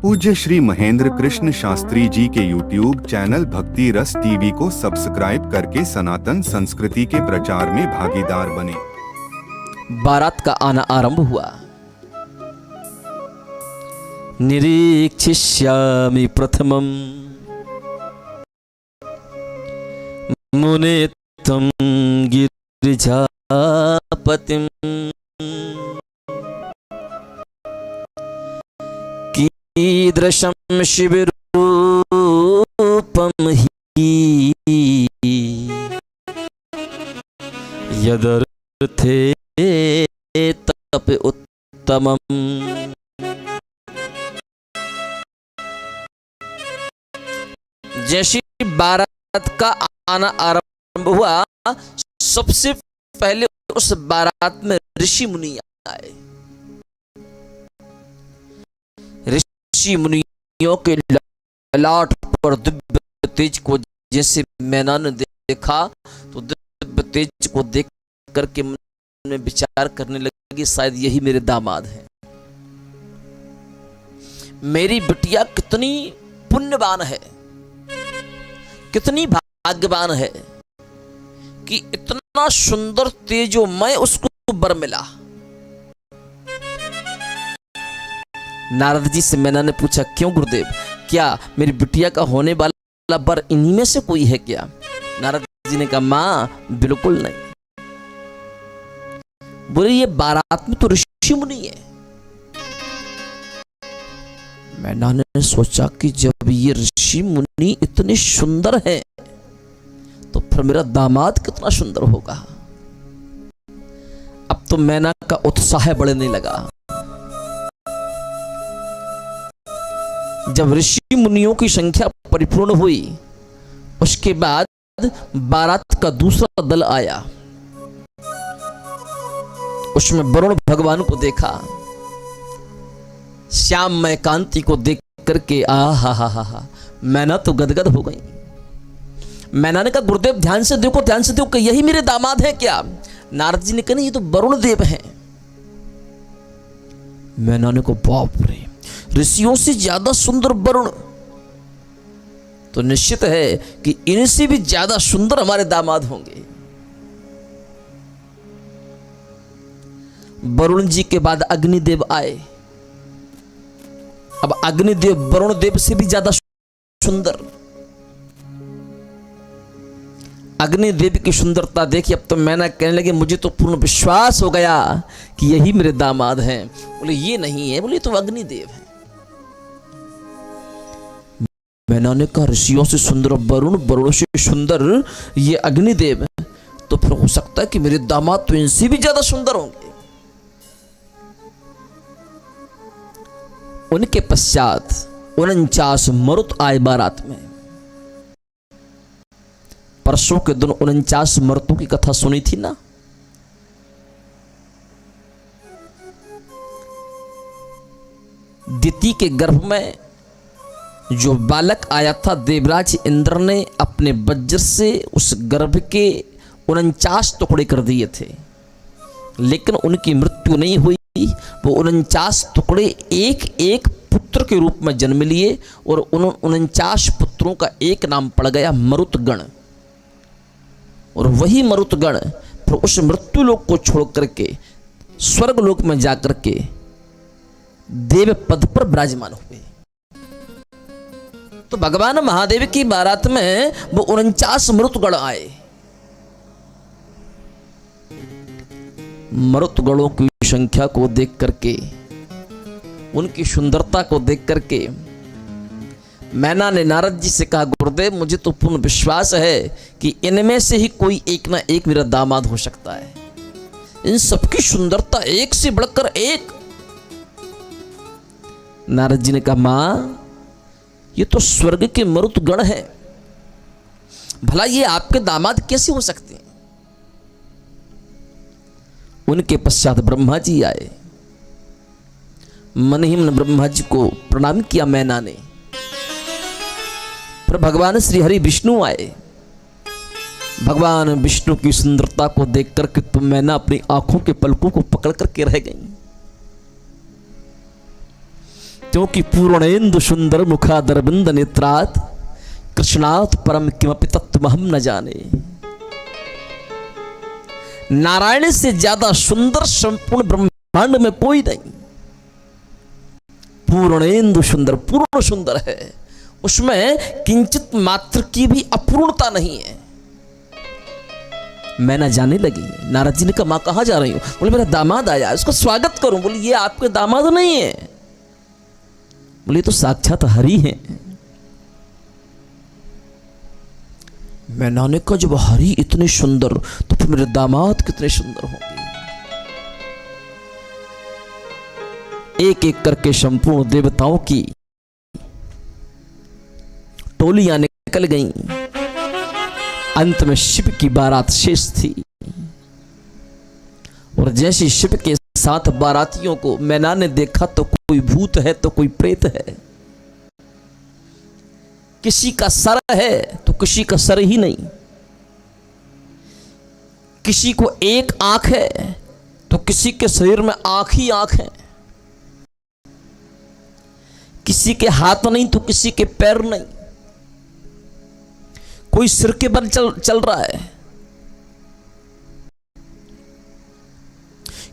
पूज्य श्री महेंद्र कृष्ण शास्त्री जी के YouTube channel भक्ति रस टीवी को सब्सक्राइब करके सनातन संस्कृति के प्रचार में भागीदार बने। बारात का आना आरंभ हुआ। निरीक्षिष्यामि प्रथमं मुने त्वं गिरिजापतिं कीदृशं शिवरूपं हि यदर्थे तप उत्तमम्। जैसे बारात का आना आरंभ हुआ, सबसे पहले उस बारात में ऋषि मुनि आए। ऋषि मुनियों के ललाट पर दिव्य तेज को जैसे मैना ने देखा तो दिव्य तेज को देख करके मन में विचार करने लगी, शायद यही मेरे दामाद हैं। मेरी बिटिया कितनी पुण्यवान है, कितनी भाग्यवान है कि इतना सुंदर तेजोमय उसको वर मिला। नारद जी से मैंने ने पूछा, क्यों गुरुदेव, क्या मेरी बिटिया का होने वाला वर इन्हीं में से कोई है क्या? नारद जी ने कहा, मां बिल्कुल नहीं। बोले, ये बारात में तो ऋषि मुनि है। मैंने ने सोचा कि जब ये ऋषि मुनि इतने सुंदर हैं तो फिर मेरा दामाद कितना सुंदर होगा। अब तो मैना का उत्साह बढ़ने लगा। जब ऋषि मुनियों की संख्या परिपूर्ण हुई, उसके बाद बारात का दूसरा दल आया। उसमें वरुण भगवान को देखा, श्याममय कांति को देख करके हा मैना तो गदगद हो गई। मैना ने कहा, गुरुदेव ध्यान से देखो, ध्यान से देखो, कि यही मेरे दामाद हैं क्या? नारद जी ने कहा, नहीं, ये तो वरुण देव हैं। मैना ने कहा, बाप रे, ऋषियों से ज्यादा सुंदर वरुण, तो निश्चित है कि इनसे भी ज्यादा सुंदर हमारे दामाद होंगे। वरुण जी के बाद अग्निदेव आए। अब अग्निदेव वरुण देव से भी ज्यादा सुंदर। अग्निदेव की सुंदरता देखी, अब तो मैंने कहने लगे, मुझे तो पूर्ण विश्वास हो गया कि यही मेरे दामाद हैं। बोले, ये नहीं है। बोले, तो अग्निदेव है। मैंने कहा, ऋषियों से सुंदर वरुण, वरुण से सुंदर ये अग्निदेव, तो फिर हो सकता है कि मेरे दामाद तो इनसे भी ज्यादा सुंदर होंगे। उनके पश्चात 49 मरुत आए बारात में। परसों के दिन 49 मरुतों की कथा सुनी थी ना। दिति के गर्भ में जो बालक आया था, देवराज इंद्र ने अपने वज्र से उस गर्भ के 49 टुकड़े कर दिए थे, लेकिन उनकी मृत्यु नहीं हुई। वो 49 टुकड़े एक एक पुत्र के रूप में जन्म लिए और उन 49 पुत्रों का एक नाम पड़ गया मरुतगण। और वही मरुतगण फिर उस मृत्यु लोक को छोड़ करके स्वर्ग लोक में जाकर के देव पद पर विराजमान हुए। तो भगवान महादेव की बारात में वो 49 मरुतगण आए। मरुतगणों की संख्या को देख करके, उनकी सुंदरता को देख करके मैना ने नारद जी से कहा, गुरुदेव मुझे तो पूर्ण विश्वास है कि इनमें से ही कोई एक ना एक मेरा दामाद हो सकता है। इन सबकी सुंदरता एक से बढ़कर एक। नारद जी ने कहा, मां ये तो स्वर्ग के मरुतगण है, भला ये आपके दामाद कैसे हो सकते हैं? उनके पश्चात ब्रह्मा जी आए। मन ही मन ब्रह्मा जी को प्रणाम किया मैना ने। फिर भगवान श्री हरि विष्णु आए। भगवान विष्णु की सुंदरता को देख करके तो मैना अपनी आंखों के पलकों को पकड़ करके रह गई। क्योंकि पूर्णेन्दु सुंदर मुखादरविंद नेत्रात् कृष्णात् परम किमपि तत्त्वमहं न जाने। नारायण से ज्यादा सुंदर संपूर्ण ब्रह्मांड में कोई नहीं। पूर्णेन्दु सुंदर, पूर्ण सुंदर है, उसमें किंचित मात्र की भी अपूर्णता नहीं है। मैं ना जाने लगी। नारद जी ने कहा, मां कहां जा रही हूं? बोले मेरा दामाद आया, उसको स्वागत करूं। बोले ये आपके दामाद नहीं है। बोले तो साक्षात हरि हैं। मैंने कहा जब हरि इतने सुंदर तो फिर मेरे दामाद कितने सुंदर होंगे। एक एक करके संपूर्ण देवताओं की टोलियां निकल गईं। अंत में शिव की बारात शेष थी। और जैसे शिव के साथ बारातियों को मैना ने देखा तो कोई भूत है तो कोई प्रेत है, किसी का सर है तो किसी का सर ही नहीं, किसी को एक आंख है तो किसी के शरीर में आंख ही आंख है, किसी के हाथ नहीं तो किसी के पैर नहीं, कोई सिर के बल चल रहा है,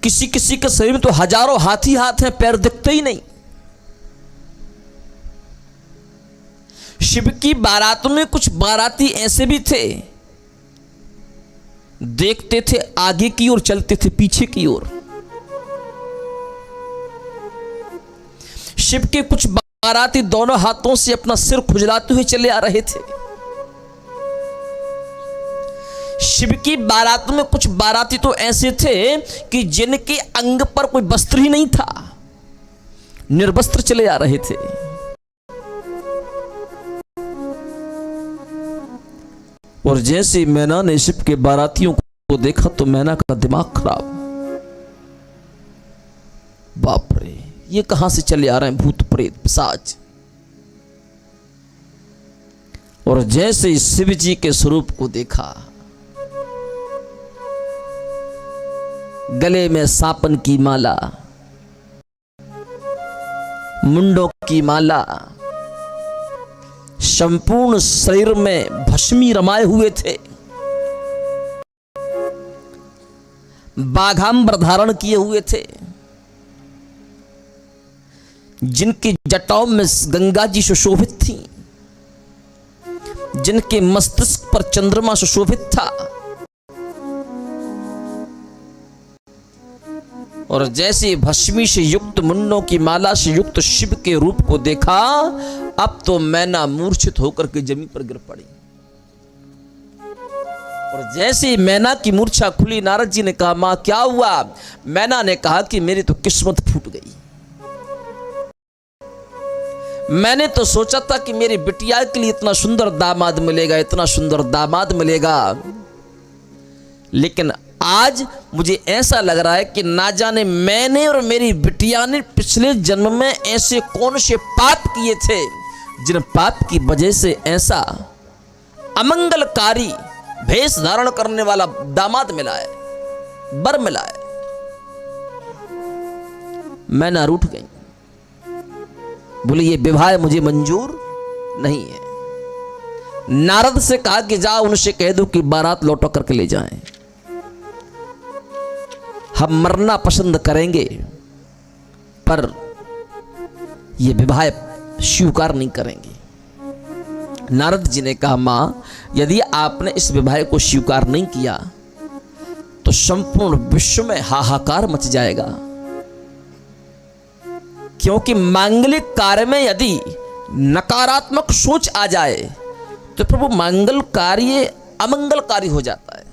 किसी किसी के शरीर में तो हजारों हाथ ही हाथ हैं, पैर दिखते ही नहीं। शिव की बारातों में कुछ बाराती ऐसे भी थे, देखते थे आगे की ओर, चलते थे पीछे की ओर। शिव के कुछ बाराती दोनों हाथों से अपना सिर खुजलाते हुए चले आ रहे थे। शिव की बारात में कुछ बाराती तो ऐसे थे कि जिनके अंग पर कोई वस्त्र ही नहीं था, निर्वस्त्र चले आ रहे थे। और जैसे मैना ने शिव के बारातियों को देखा तो मैना का दिमाग खराब। बाप रे, ये कहां से चले आ रहे हैं भूत प्रेत पिशाच। और जैसे शिव जी के स्वरूप को देखा, गले में सापन की माला, मुंडों की माला, संपूर्ण शरीर में भस्मी रमाए हुए थे, बाघांबर धारण किए हुए थे, जिनकी जटाओं में गंगा जी सुशोभित थी, जिनके मस्तिष्क पर चंद्रमा सुशोभित था। और जैसे भस्मी से युक्त, मुंडों की माला से युक्त शिव के रूप को देखा, अब तो मैना मूर्छित होकर के जमीन पर गिर पड़ी। और जैसे मैना की मूर्छा खुली, नारद जी ने कहा, मां क्या हुआ? मैना ने कहा कि मेरी तो किस्मत फूट गई। मैंने तो सोचा था कि मेरी बिटिया के लिए इतना सुंदर दामाद मिलेगा, इतना सुंदर दामाद मिलेगा, लेकिन आज मुझे ऐसा लग रहा है कि ना जाने मैंने और मेरी बिटिया ने पिछले जन्म में ऐसे कौन से पाप किए थे, जिन पाप की वजह से ऐसा अमंगलकारी भेष धारण करने वाला दामाद मिला है, बर मिला है। मैं ना रूठ गई, बोले ये विवाह मुझे मंजूर नहीं है। नारद से कहा कि जाओ उनसे कह दो कि बारात लौटा करके ले जाएं, हम मरना पसंद करेंगे पर यह विवाह स्वीकार नहीं करेंगे। नारद जी ने कहा, मां यदि आपने इस विवाह को स्वीकार नहीं किया तो संपूर्ण विश्व में हाहाकार मच जाएगा, क्योंकि मांगलिक कार्य में यदि नकारात्मक सोच आ जाए तो प्रभु मांगल कार्य अमंगलकारी हो जाता है।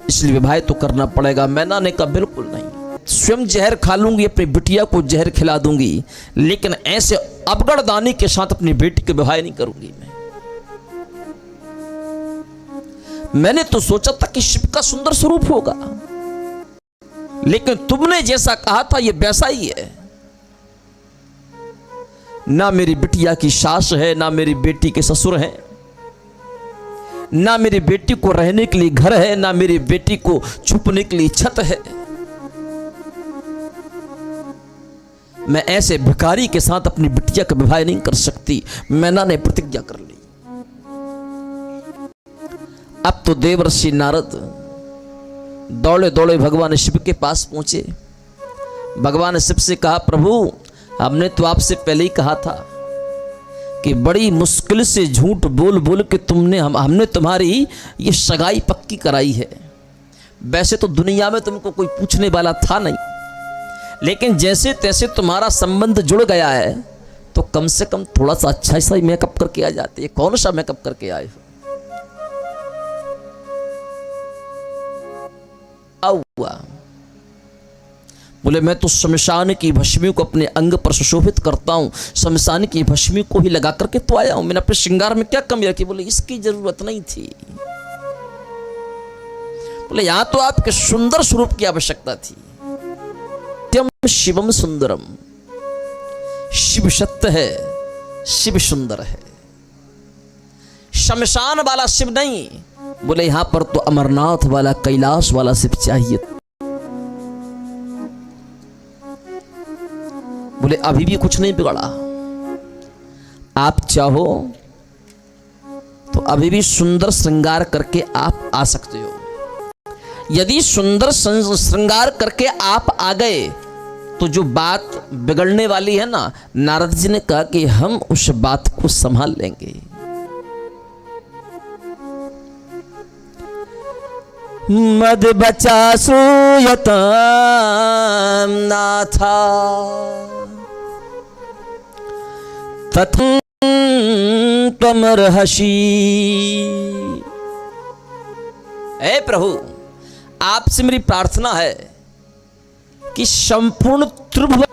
इसलिए विवाह तो करना पड़ेगा। मैना ने कहा बिल्कुल नहीं, स्वयं जहर खा लूंगी, अपनी बिटिया को जहर खिला दूंगी, लेकिन ऐसे अवगढ़दानी के साथ अपनी बेटी के विवाह नहीं करूंगी। मैंने तो सोचा था कि शिव का सुंदर स्वरूप होगा, लेकिन तुमने जैसा कहा था ये वैसा ही है। ना मेरी बिटिया की सास है, ना मेरी बेटी के ससुर हैं, ना मेरी बेटी को रहने के लिए घर है, ना मेरी बेटी को छुपने के लिए छत है। मैं ऐसे भिखारी के साथ अपनी बिटिया का विवाह नहीं कर सकती। मैना ने प्रतिज्ञा कर ली। अब तो देवर्षि नारद दौड़े दौड़े भगवान शिव के पास पहुंचे। भगवान शिव से कहा, प्रभु हमने तो आपसे पहले ही कहा था कि बड़ी मुश्किल से झूठ बोल बोल के हमने तुम्हारी ये सगाई पक्की कराई है। वैसे तो दुनिया में तुमको कोई पूछने वाला था नहीं, लेकिन जैसे तैसे तुम्हारा संबंध जुड़ गया है, तो कम से कम थोड़ा सा अच्छा सा मेकअप करके आ जाते। कौन सा मेकअप करके आए हो? हुआ बोले, मैं तो शमशान की भस्मी को अपने अंग पर सुशोभित करता हूं, शमशान की भस्मी को ही लगा करके तो आया हूं। मैंने अपने श्रृंगार में क्या कमी रखी? बोले, इसकी जरूरत नहीं थी। बोले, यहां तो आपके सुंदर स्वरूप की आवश्यकता थी। त्यम शिवम सुंदरम, शिव सत्य है, शिव सुंदर है, शमशान वाला शिव नहीं। बोले, यहां पर तो अमरनाथ वाला, कैलाश वाला शिव चाहिए। बोले, अभी भी कुछ नहीं बिगड़ा, आप चाहो तो अभी भी सुंदर श्रृंगार करके आप आ सकते हो। यदि सुंदर श्रृंगार करके आप आ गए तो जो बात बिगड़ने वाली है ना, नारद जी ने कहा कि हम उस बात को संभाल लेंगे। मद बचा सूयताम नाथा तथं त्वमर्हसि। हे प्रभु, आपसे मेरी प्रार्थना है कि संपूर्ण त्रिभुवन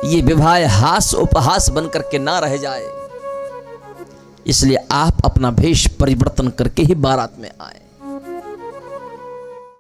ये विवाह हास उपहास बनकर के ना रह जाए, इसलिए आप अपना भेष परिवर्तन करके ही बारात में आए।